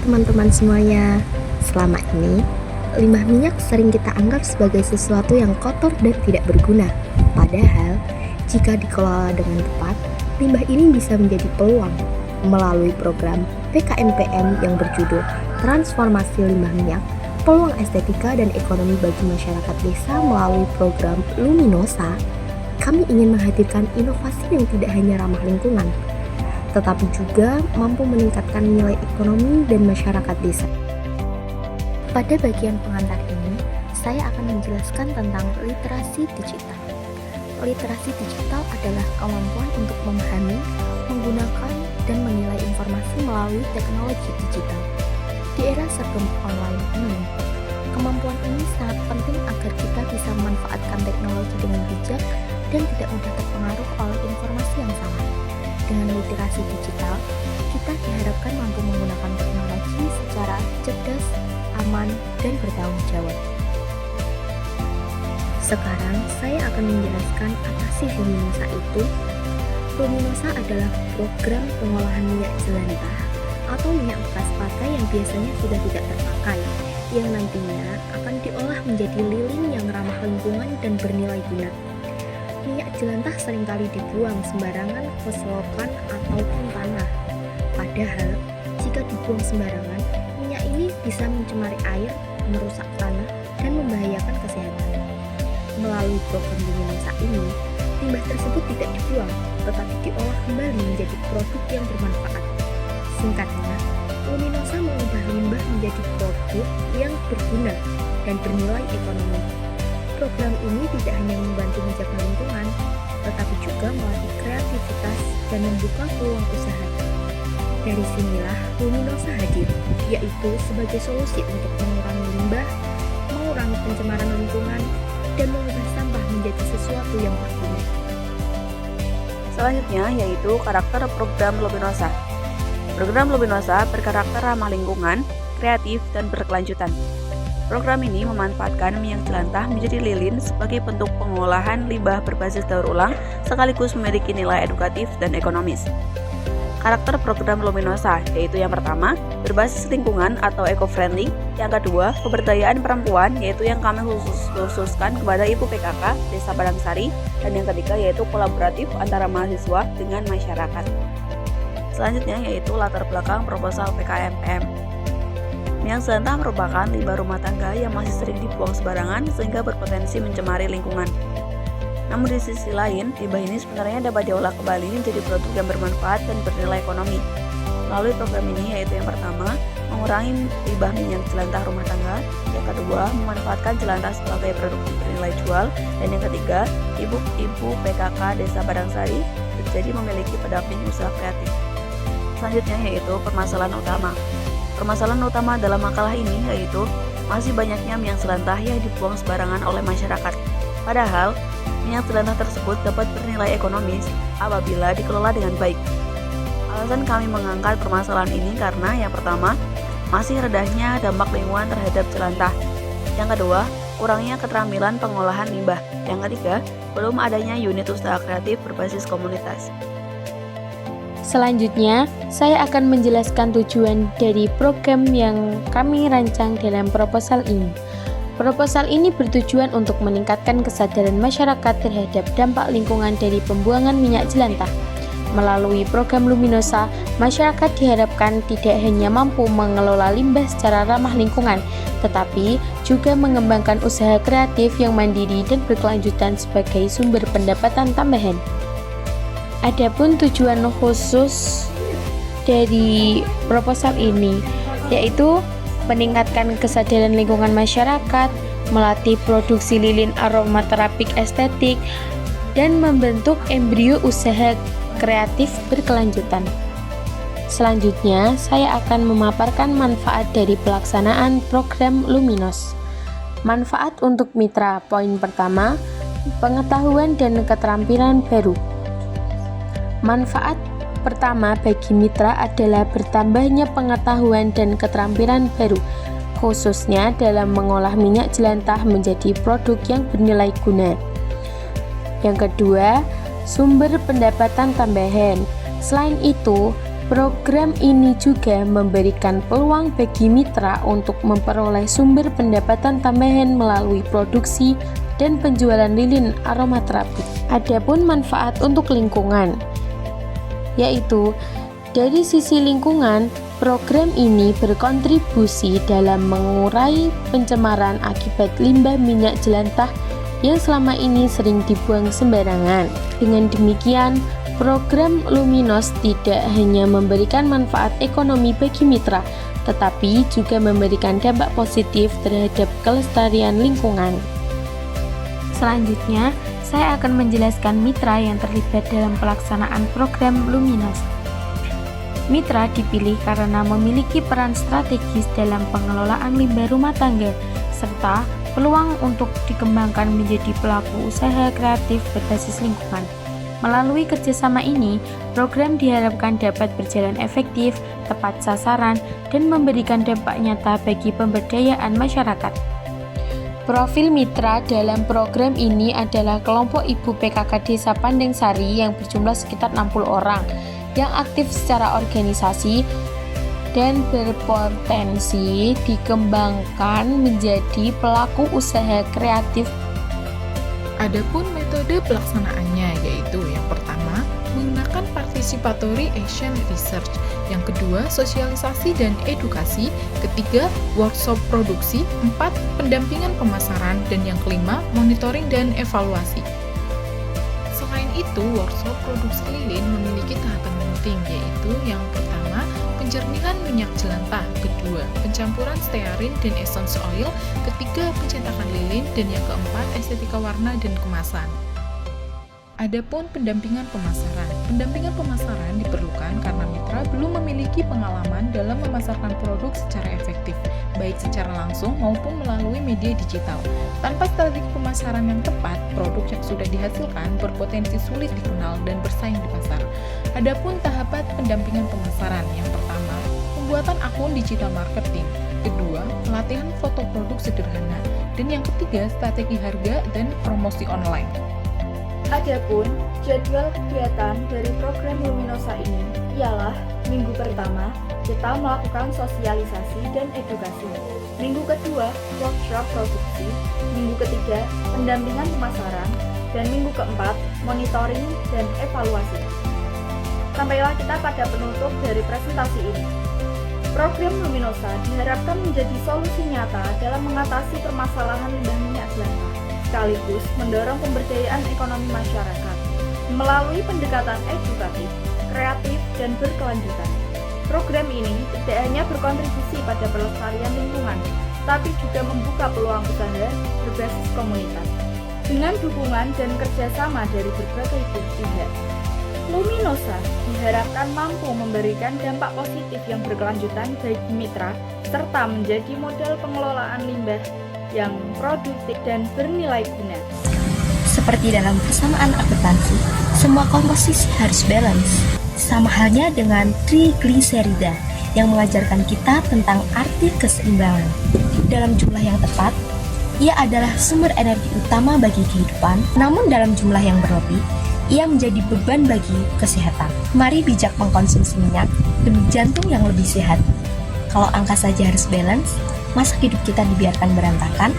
teman-teman semuanya. Selama ini, limbah minyak sering kita anggap sebagai sesuatu yang kotor dan tidak berguna. Padahal, jika dikelola dengan tepat, limbah ini bisa menjadi peluang melalui program PKMPM yang berjudul Transformasi Limbah Minyak, Peluang Estetika dan Ekonomi bagi Masyarakat Desa melalui program Luminosa. Kami ingin menghadirkan inovasi yang tidak hanya ramah lingkungan, tetapi juga mampu meningkatkan nilai ekonomi dan masyarakat desa. Pada bagian pengantar ini, saya akan menjelaskan tentang literasi digital. Literasi digital adalah kemampuan untuk memahami, menggunakan, dan menilai informasi melalui teknologi digital. Di era serba online ini, kemampuan ini sangat penting agar kita bisa memanfaatkan teknologi dengan bijak dan tidak mudah terpengaruh oleh informasi yang salah. Dengan literasi digital, kita diharapkan mampu menggunakan teknologi secara cerdas, aman, dan bertanggung jawab. Sekarang, saya akan menjelaskan apa sih Luminosa itu. Luminosa adalah program pengolahan minyak jelantah atau minyak bekas pakai yang biasanya sudah tidak terpakai, yang nantinya akan diolah menjadi lilin yang ramah lingkungan dan bernilai guna. Minyak jelantah seringkali dibuang sembarangan ke selokan ataupun tanah. Padahal, jika dibuang sembarangan, minyak ini bisa mencemari air, merusak tanah, dan membahayakan kesehatan. Melalui program Luminosa ini, limbah tersebut tidak dibuang, tetapi diolah kembali menjadi produk yang bermanfaat. Singkatnya, Luminosa mengubah limbah menjadi produk yang berguna dan bernilai ekonomi. Program ini tidak hanya membantu menjaga lingkungan, tetapi juga melatih kreativitas dan membuka peluang usaha. Dari sinilah Luminosa hadir, yaitu sebagai solusi untuk mengurangi limbah, mengurangi pencemaran lingkungan, dan mengubah sampah menjadi sesuatu yang berguna. Selanjutnya yaitu karakter program Luminosa. Program Luminosa berkarakter ramah lingkungan, kreatif, dan berkelanjutan. Program ini memanfaatkan minyak jelantah menjadi lilin sebagai bentuk pengolahan limbah berbasis daur ulang sekaligus memiliki nilai edukatif dan ekonomis. Karakter program Luminosa yaitu yang pertama, berbasis lingkungan atau eco-friendly, yang kedua, pemberdayaan perempuan yaitu yang kami khususkan kepada Ibu PKK Desa Badangsari, dan yang ketiga yaitu kolaboratif antara mahasiswa dengan masyarakat. Selanjutnya yaitu latar belakang proposal PKMPM. Minyak jelantah merupakan limbah rumah tangga yang masih sering dibuang sembarangan sehingga berpotensi mencemari lingkungan. Namun di sisi lain, limbah ini sebenarnya dapat diolah kembali menjadi produk yang bermanfaat dan bernilai ekonomi. Melalui program ini yaitu yang pertama, mengurangi limbah minyak jelantah rumah tangga, yang kedua, memanfaatkan jelantah sebagai produk bernilai jual, dan yang ketiga, ibu-ibu PKK Desa Badangsari jadi memiliki pendamping usaha kreatif. Selanjutnya yaitu permasalahan utama. Permasalahan utama dalam makalah ini yaitu masih banyaknya minyak jelantah yang dibuang sembarangan oleh masyarakat. Padahal, minyak jelantah tersebut dapat bernilai ekonomis apabila dikelola dengan baik. Alasan kami mengangkat permasalahan ini karena yang pertama, masih rendahnya dampak lingkungan terhadap jelantah. Yang kedua, kurangnya keterampilan pengolahan limbah. Yang ketiga, belum adanya unit usaha kreatif berbasis komunitas. Selanjutnya, saya akan menjelaskan tujuan dari program yang kami rancang dalam proposal ini. Proposal ini bertujuan untuk meningkatkan kesadaran masyarakat terhadap dampak lingkungan dari pembuangan minyak jelantah. Melalui program Luminosa, masyarakat diharapkan tidak hanya mampu mengelola limbah secara ramah lingkungan, tetapi juga mengembangkan usaha kreatif yang mandiri dan berkelanjutan sebagai sumber pendapatan tambahan. Adapun tujuan khusus dari proposal ini yaitu meningkatkan kesadaran lingkungan masyarakat, melatih produksi lilin aromaterapik estetik, dan membentuk embrio usaha kreatif berkelanjutan. Selanjutnya, saya akan memaparkan manfaat dari pelaksanaan program Luminos. Manfaat untuk mitra. Poin pertama, pengetahuan dan keterampilan baru. Manfaat pertama bagi mitra adalah bertambahnya pengetahuan dan keterampilan baru, khususnya dalam mengolah minyak jelantah menjadi produk yang bernilai guna. Yang kedua, sumber pendapatan tambahan. Selain itu, Program ini juga memberikan peluang bagi mitra untuk memperoleh sumber pendapatan tambahan melalui produksi dan penjualan lilin aromaterapi. Adapun manfaat untuk lingkungan, yaitu dari sisi lingkungan, program ini berkontribusi dalam mengurai pencemaran akibat limbah minyak jelantah yang selama ini sering dibuang sembarangan. Dengan demikian, program Luminos tidak hanya memberikan manfaat ekonomi bagi mitra, tetapi juga memberikan dampak positif terhadap kelestarian lingkungan. Selanjutnya, saya akan menjelaskan mitra yang terlibat dalam pelaksanaan program Luminos. Mitra dipilih karena memiliki peran strategis dalam pengelolaan limbah rumah tangga, serta peluang untuk dikembangkan menjadi pelaku usaha kreatif berbasis lingkungan. Melalui kerjasama ini, program diharapkan dapat berjalan efektif, tepat sasaran, dan memberikan dampak nyata bagi pemberdayaan masyarakat. Profil mitra dalam program ini adalah kelompok ibu PKK Desa Pandengsari yang berjumlah sekitar 60 orang, yang aktif secara organisasi dan berpotensi dikembangkan menjadi pelaku usaha kreatif. Adapun metode pelaksanaannya yaitu yang pertama, menggunakan participatory action research, yang kedua, sosialisasi dan edukasi, ketiga, workshop produksi, empat, pendampingan pemasaran, dan yang kelima, monitoring dan evaluasi. Selain itu, workshop produksi lilin memiliki tahapan penting, yaitu yang pertama, penjernihan minyak jelantah, kedua, pencampuran stearin dan essence oil, ketiga, pencetakan lilin, dan yang keempat, estetika warna dan kemasan. Adapun pendampingan pemasaran. Pendampingan pemasaran diperlukan karena mitra belum memiliki pengalaman dalam memasarkan produk secara efektif, baik secara langsung maupun melalui media digital. Tanpa strategi pemasaran yang tepat, produk yang sudah dihasilkan berpotensi sulit dikenal dan bersaing di pasar. Adapun tahapan pendampingan pemasaran, yang pertama, pembuatan akun digital marketing, kedua, pelatihan foto produk sederhana, dan yang ketiga, strategi harga dan promosi online. Adapun jadwal kegiatan dari program Luminosa ini ialah minggu pertama kita melakukan sosialisasi dan edukasi, minggu kedua workshop produksi, minggu ketiga pendampingan pemasaran, dan minggu keempat monitoring dan evaluasi. Sampailah kita pada penutup dari presentasi ini. Program Luminosa diharapkan menjadi solusi nyata dalam mengatasi permasalahan limbah minyak jelantah, sekaligus mendorong pemberdayaan ekonomi masyarakat melalui pendekatan edukatif, kreatif, dan berkelanjutan. Program ini tidak hanya berkontribusi pada pelestarian lingkungan, tapi juga membuka peluang usaha berbasis komunitas dengan dukungan dan kerjasama dari berbagai pihak. Luminosa diharapkan mampu memberikan dampak positif yang berkelanjutan bagi mitra, serta menjadi model pengelolaan limbah yang produktif dan bernilai guna. Seperti dalam persamaan akuntansi, semua komposisi harus balance. Sama halnya dengan trigliserida yang mengajarkan kita tentang arti keseimbangan. Dalam jumlah yang tepat, ia adalah sumber energi utama bagi kehidupan, namun dalam jumlah yang berlebih, ia menjadi beban bagi kesehatan. Mari bijak mengkonsumsi minyak demi jantung yang lebih sehat. Kalau angka saja harus balance, masa hidup kita dibiarkan berantakan?